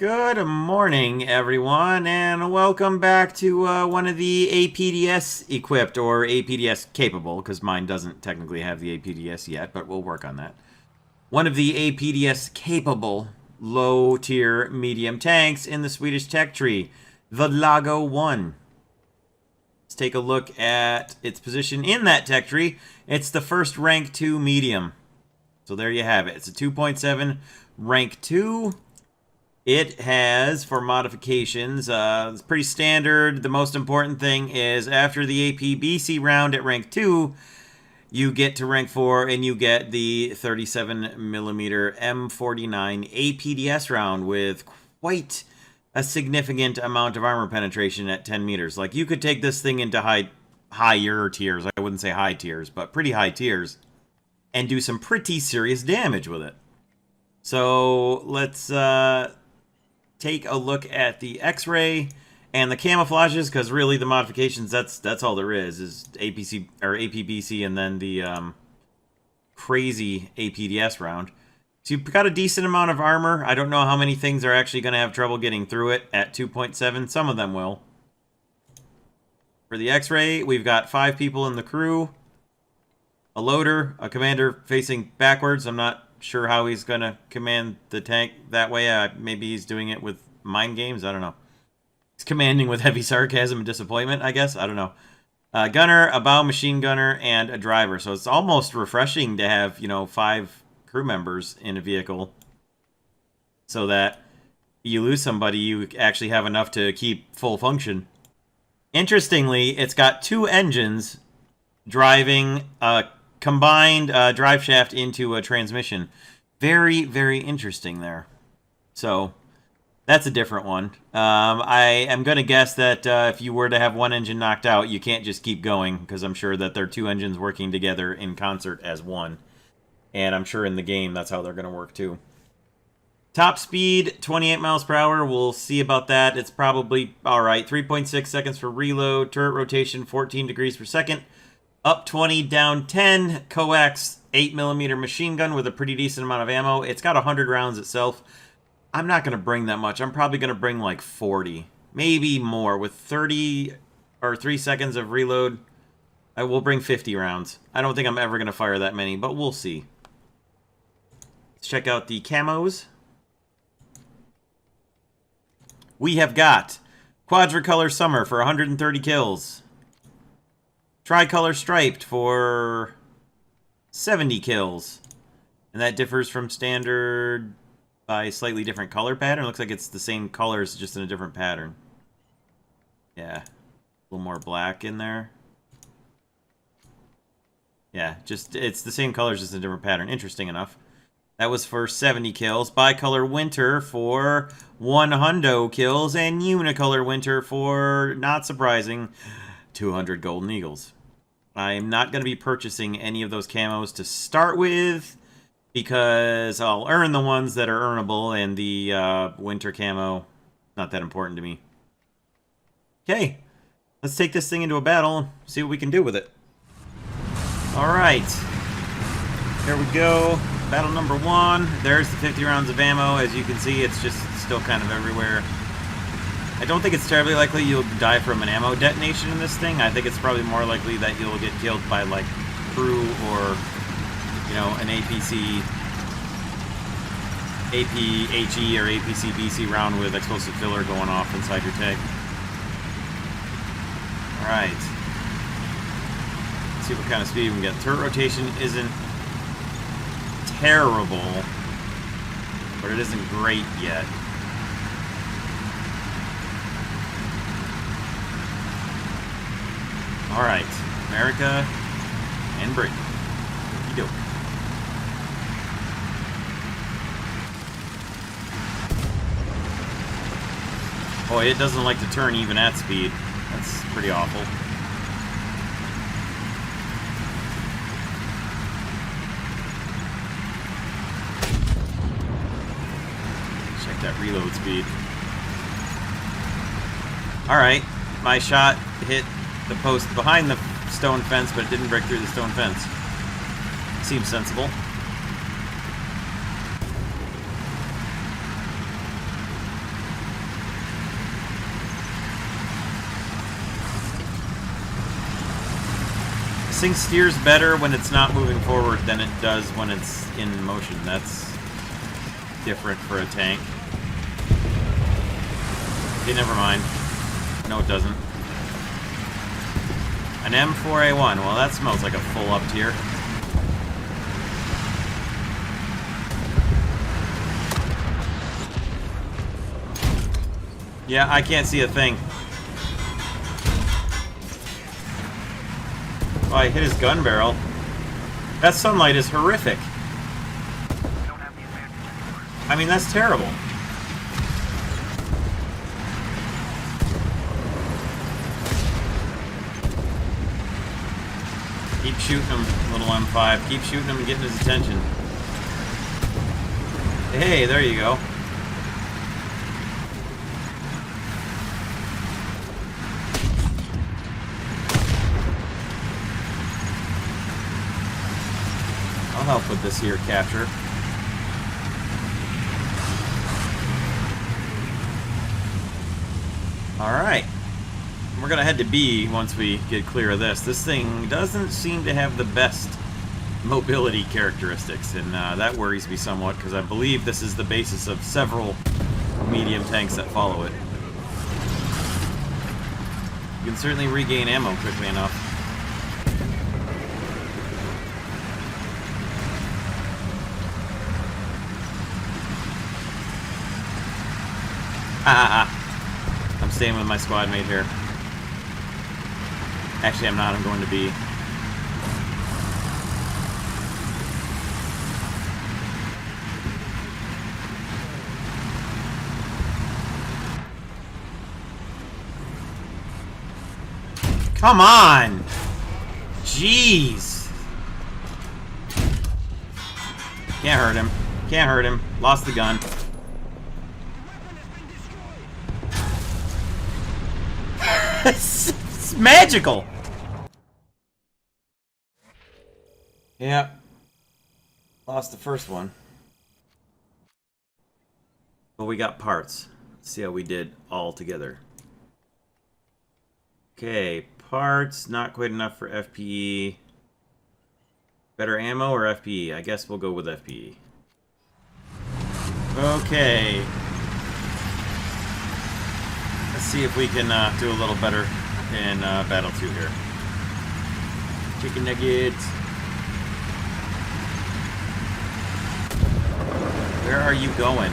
Good morning, everyone, and welcome back to one of the APDS equipped or APDS capable, because mine doesn't technically have the APDS yet, but we'll work on that. One of the APDS capable low tier medium tanks in the Swedish tech tree, the Lago 1. Let's take a look at its position in that tech tree. It's the first rank 2 medium. So there you have it. It's a 2.7 rank 2. It has, for modifications, it's pretty standard. The most important thing is after the APBC round at rank 2, you get to rank 4 and you get the 37mm M49 APDS round with quite a significant amount of armor penetration at 10 meters. Like, you could take this thing into higher tiers. I wouldn't say high tiers, but pretty high tiers, and do some pretty serious damage with it. So let's take a look at the X-ray and the camouflages, because really the modifications, that's all there is APC or APBC and then the crazy APDS round. So you've got a decent amount of armor. I don't know how many things are actually going to have trouble getting through it at 2.7. Some of them will. For the X-ray, we've got 5 people in the crew, a loader, a commander facing backwards. I'm not sure how he's going to command the tank that way. Maybe he's doing it with mind games. I don't know. He's commanding with heavy sarcasm and disappointment, I guess. I don't know. A gunner, a bow machine gunner, and a driver. So it's almost refreshing to have, 5 crew members in a vehicle, so that you lose somebody, you actually have enough to keep full function. Interestingly, it's got 2 engines driving a combined drive shaft into a transmission. Very, very interesting there. So that's a different one. I am going to guess that if you were to have one engine knocked out, you can't just keep going, because I'm sure that there are 2 engines working together in concert as one. And I'm sure in the game that's how they're going to work too. Top speed, 28 miles per hour. We'll see about that. It's probably alright. 3.6 seconds for reload. Turret rotation, 14 degrees per second. Up 20, down 10. Coax 8mm machine gun with a pretty decent amount of ammo. It's got 100 rounds itself. I'm not going to bring that much. I'm probably going to bring like 40. Maybe more. With 30 or 3 seconds of reload, I will bring 50 rounds. I don't think I'm ever going to fire that many, but we'll see. Let's check out the camos. We have got Quadricolor Summer for 130 kills. Tricolor Striped for 70 kills. And that differs from standard by a slightly different color pattern. Looks like it's the same colors, just in a different pattern. Yeah. A little more black in there. Yeah, just it's the same colors, just in a different pattern. Interesting enough. That was for 70 kills. Bicolor Winter for 100 kills. And Unicolor Winter for, not surprising, 200 Golden Eagles. I'm not going to be purchasing any of those camos to start with, because I'll earn the ones that are earnable, and the winter camo, not that important to me. Okay, let's take this thing into a battle and see what we can do with it. Alright, here we go. Battle number 1. There's the 50 rounds of ammo. As you can see, it's just still kind of everywhere. I don't think it's terribly likely you'll die from an ammo detonation in this thing. I think it's probably more likely that you'll get killed by, like, crew or, an APC, APHE or APCBC round with explosive filler going off inside your tank. Alright. Let's see what kind of speed we can get. Turret rotation isn't terrible, but it isn't great yet. Alright, America and Britain. Okey-doke. Boy, it doesn't like to turn even at speed. That's pretty awful. Check that reload speed. Alright, my shot hit the post behind the stone fence, but it didn't break through the stone fence. Seems sensible. This thing steers better when it's not moving forward than it does when it's in motion. That's different for a tank. Okay, never mind. No, it doesn't. An M4A1. Well, that smells like a full up tier. Yeah, I can't see a thing. Oh, I hit his gun barrel. That sunlight is horrific. I mean, that's terrible. Keep shooting him, little M5. Keep shooting him and getting his attention. Hey, there you go. I'll help with this here capture. Alright. We're gonna head to B once we get clear of this. This thing doesn't seem to have the best mobility characteristics, and that worries me somewhat, because I believe this is the basis of several medium tanks that follow it. You can certainly regain ammo quickly enough. I'm staying with my squad mate here. Actually, I'm not. I'm going to B. Come on! Jeez! Can't hurt him. Can't hurt him. Lost the gun. It's magical! Yeah. Lost the first one. But we got parts. Let's see how we did all together. Okay, parts, not quite enough for FPE. Better ammo or FPE? I guess we'll go with FPE. Okay. Let's see if we can do a little better in Battle 2 here. Chicken nuggets. Where are you going?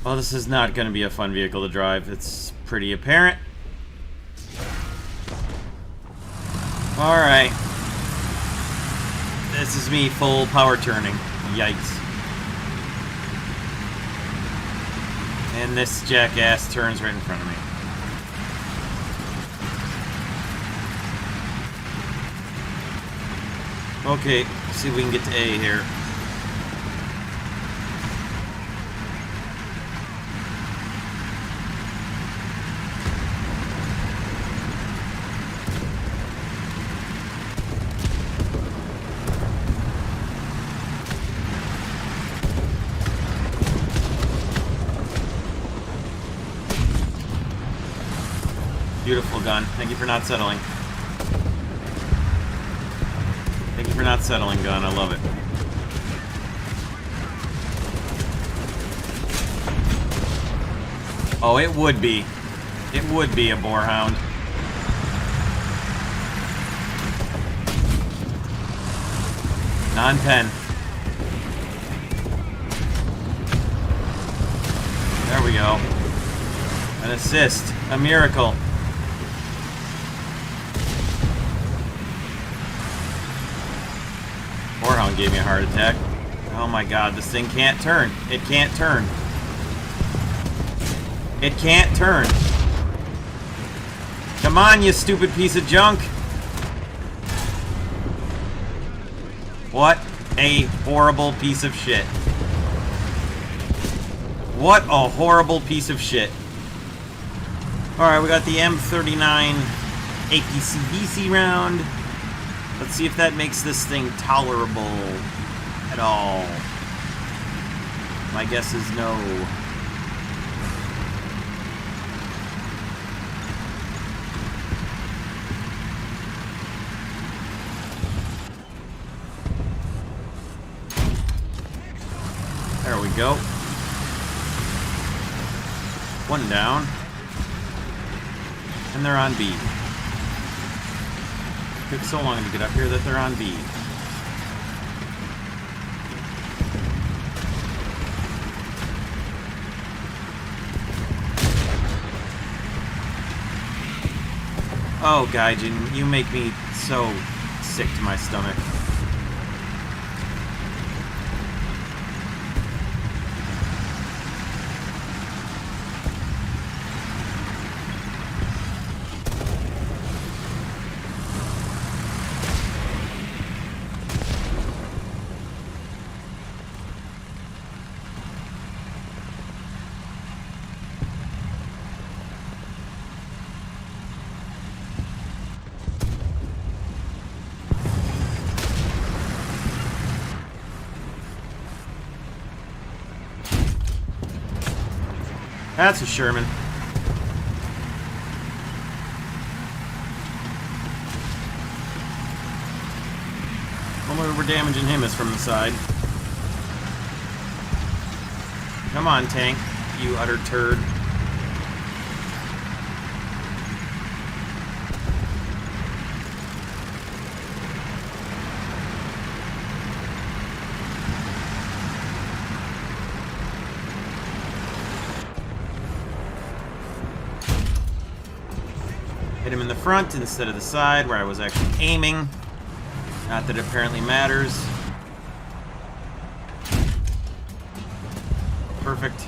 Well, this is not going to be a fun vehicle to drive. It's pretty apparent. Alright. This is me full power turning. Yikes. And this jackass turns right in front of me. Okay, let's see if we can get to A here. Beautiful gun. Thank you for not settling. Thank you for not settling, gun. I love it. Oh, it would be. It would be a boarhound. Non-10. There we go. An assist. A miracle. Boarhound gave me a heart attack. Oh my god, this thing can't turn. It can't turn. It can't turn. Come on, you stupid piece of junk. What a horrible piece of shit. What a horrible piece of shit. Alright, we got the M39 APC-BC round. Let's see if that makes this thing tolerable. at all. My guess is no. There we go. One down. And they're on B. Took so long to get up here that they're on B. Oh, Gaijin, you make me so sick to my stomach. That's a Sherman. Only way we're damaging him is from the side. Come on, tank, you utter turd. Hit him in the front instead of the side where I was actually aiming. Not that it apparently matters. Perfect.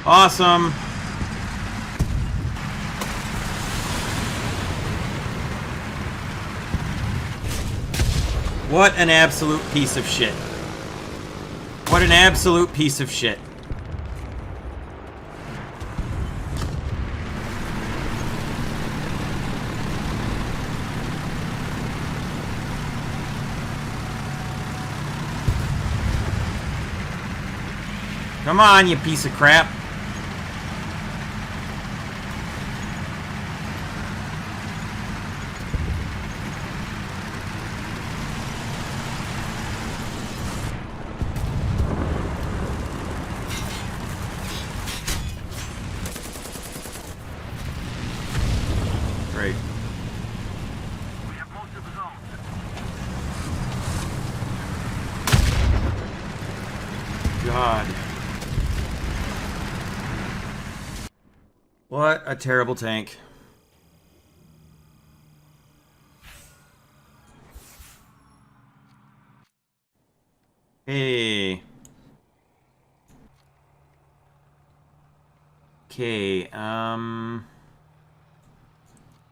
Awesome. What an absolute piece of shit. What an absolute piece of shit. Come on, you piece of crap. Great. We have most of the zone. God. What a terrible tank. Hey. Okay,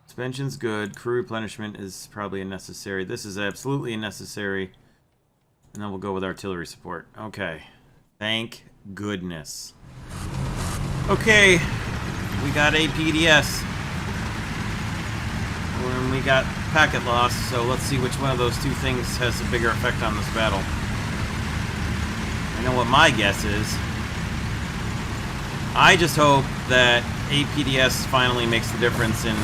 suspension's good. Crew replenishment is probably unnecessary. This is absolutely unnecessary. And then we'll go with artillery support. Okay. Thank goodness. Okay. We got APDS. And we got packet loss, so let's see which one of those two things has a bigger effect on this battle. I know what my guess is. I just hope that APDS finally makes the difference in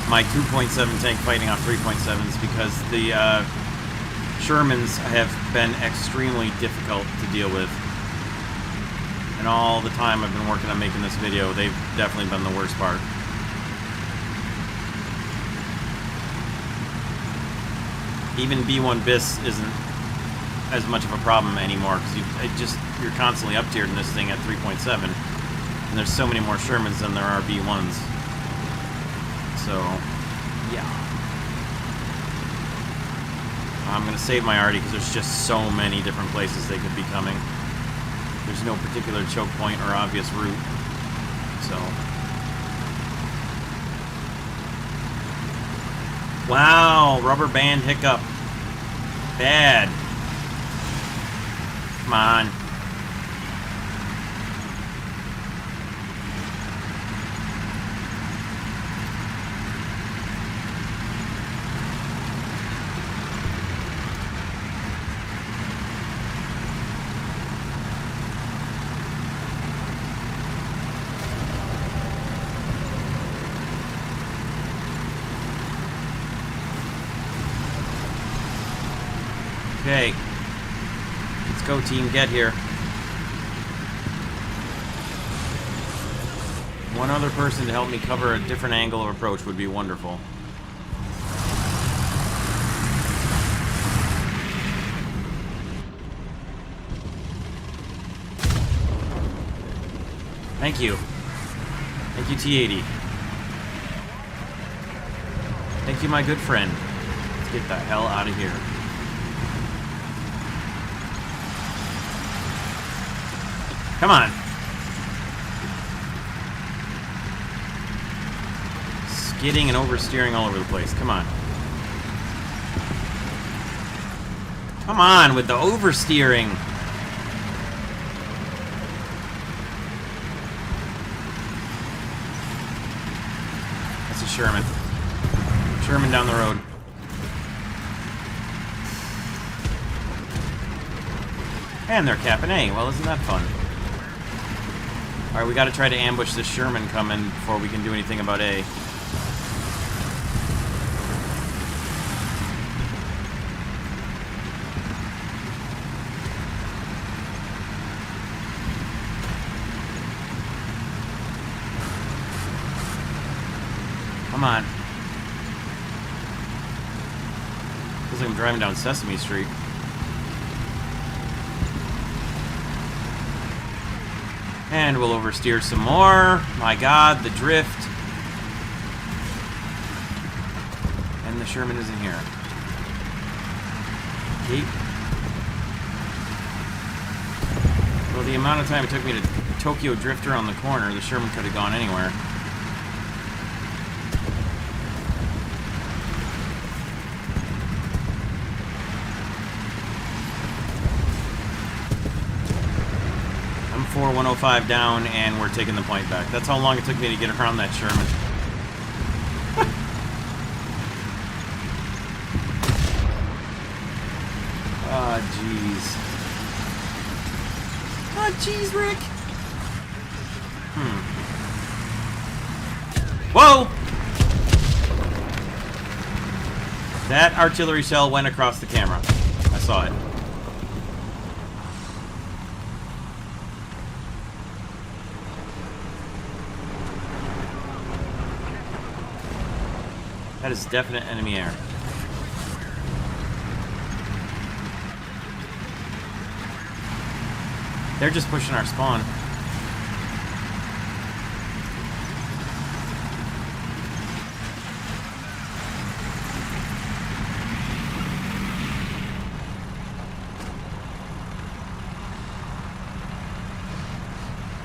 my 2.7 tank fighting off 3.7s, because the Shermans have been extremely difficult to deal with. And all the time I've been working on making this video, they've definitely been the worst part. Even B1 BIS isn't as much of a problem anymore, because you're constantly up-tiered in this thing at 3.7, and there's so many more Shermans than there are B1s. So, yeah. I'm going to save my arty because there's just so many different places they could be coming. There's no particular choke point or obvious route. So. Wow, rubber band hiccup. Bad. Come on. Okay. Let's go, team. Get here. One other person to help me cover a different angle of approach would be wonderful. Thank you. Thank you, T-80. Thank you, my good friend. Let's get the hell out of here. Come on. Skidding and oversteering all over the place. Come on. Come on with the oversteering. That's a Sherman. Sherman down the road. And they're capping A. Well, isn't that fun? Alright, we gotta try to ambush this Sherman coming before we can do anything about A. Come on. Feels like I'm driving down Sesame Street. And we'll oversteer some more. My god, the drift. And the Sherman isn't here. Keep. Well, the amount of time it took me to Tokyo drift around the corner, the Sherman could have gone anywhere. I'm 4-105 down, and we're taking the point back. That's how long it took me to get around that Sherman. Oh, jeez. Oh, jeez, Rick. Whoa! That artillery shell went across the camera. I saw it. That is definite enemy air. They're just pushing our spawn.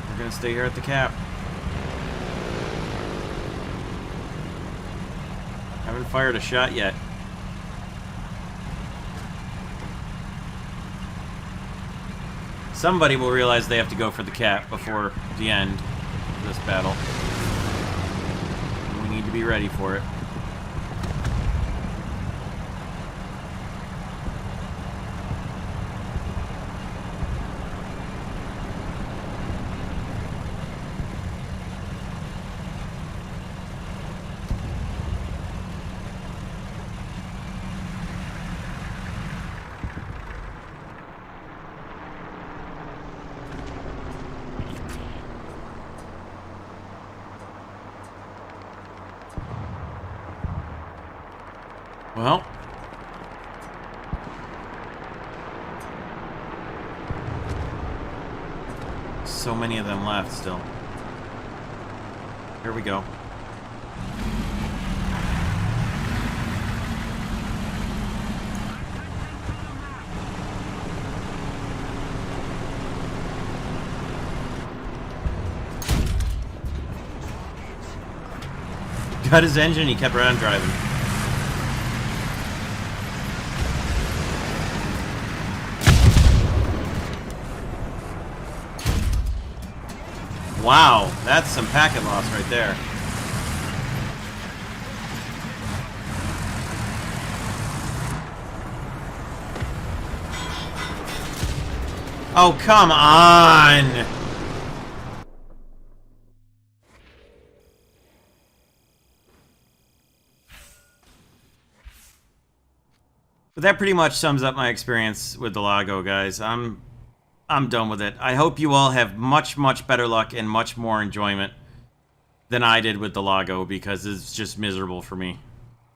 We're gonna stay here at the cap. Haven't fired a shot yet. Somebody will realize they have to go for the cap before the end of this battle. And we need to be ready for it. Well, so many of them left still. Here we go. Got his engine, he kept right on driving. Wow, that's some packet loss right there. Oh, come on! But that pretty much sums up my experience with the Lago, guys. I'm done with it. I hope you all have much, much better luck and much more enjoyment than I did with the Lago, because it's just miserable for me.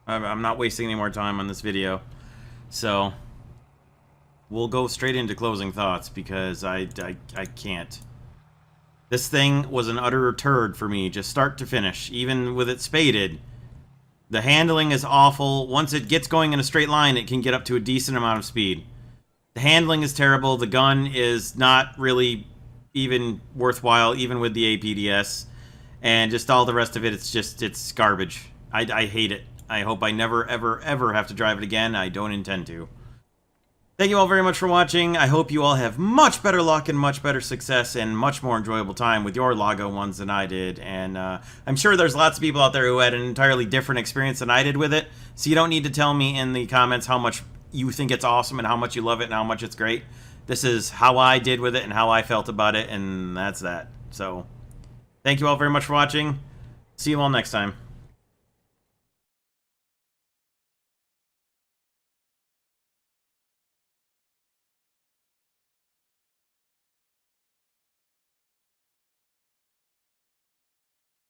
I'm not wasting any more time on this video. So, we'll go straight into closing thoughts, because I can't. This thing was an utter turd for me, just start to finish. Even with it spaded, the handling is awful. Once it gets going in a straight line, it can get up to a decent amount of speed. The handling is terrible. The gun is not really even worthwhile, even with the APDS. And just all the rest of it, it's garbage. I hate it. I hope I never, ever, ever have to drive it again. I don't intend to. Thank you all very much for watching. I hope you all have much better luck and much better success and much more enjoyable time with your Lago ones than I did. And I'm sure there's lots of people out there who had an entirely different experience than I did with it. So you don't need to tell me in the comments how much you think it's awesome and how much you love it and how much it's great. This is how I did with it and how I felt about it, and that's that. So, thank you all very much for watching. See you all next time.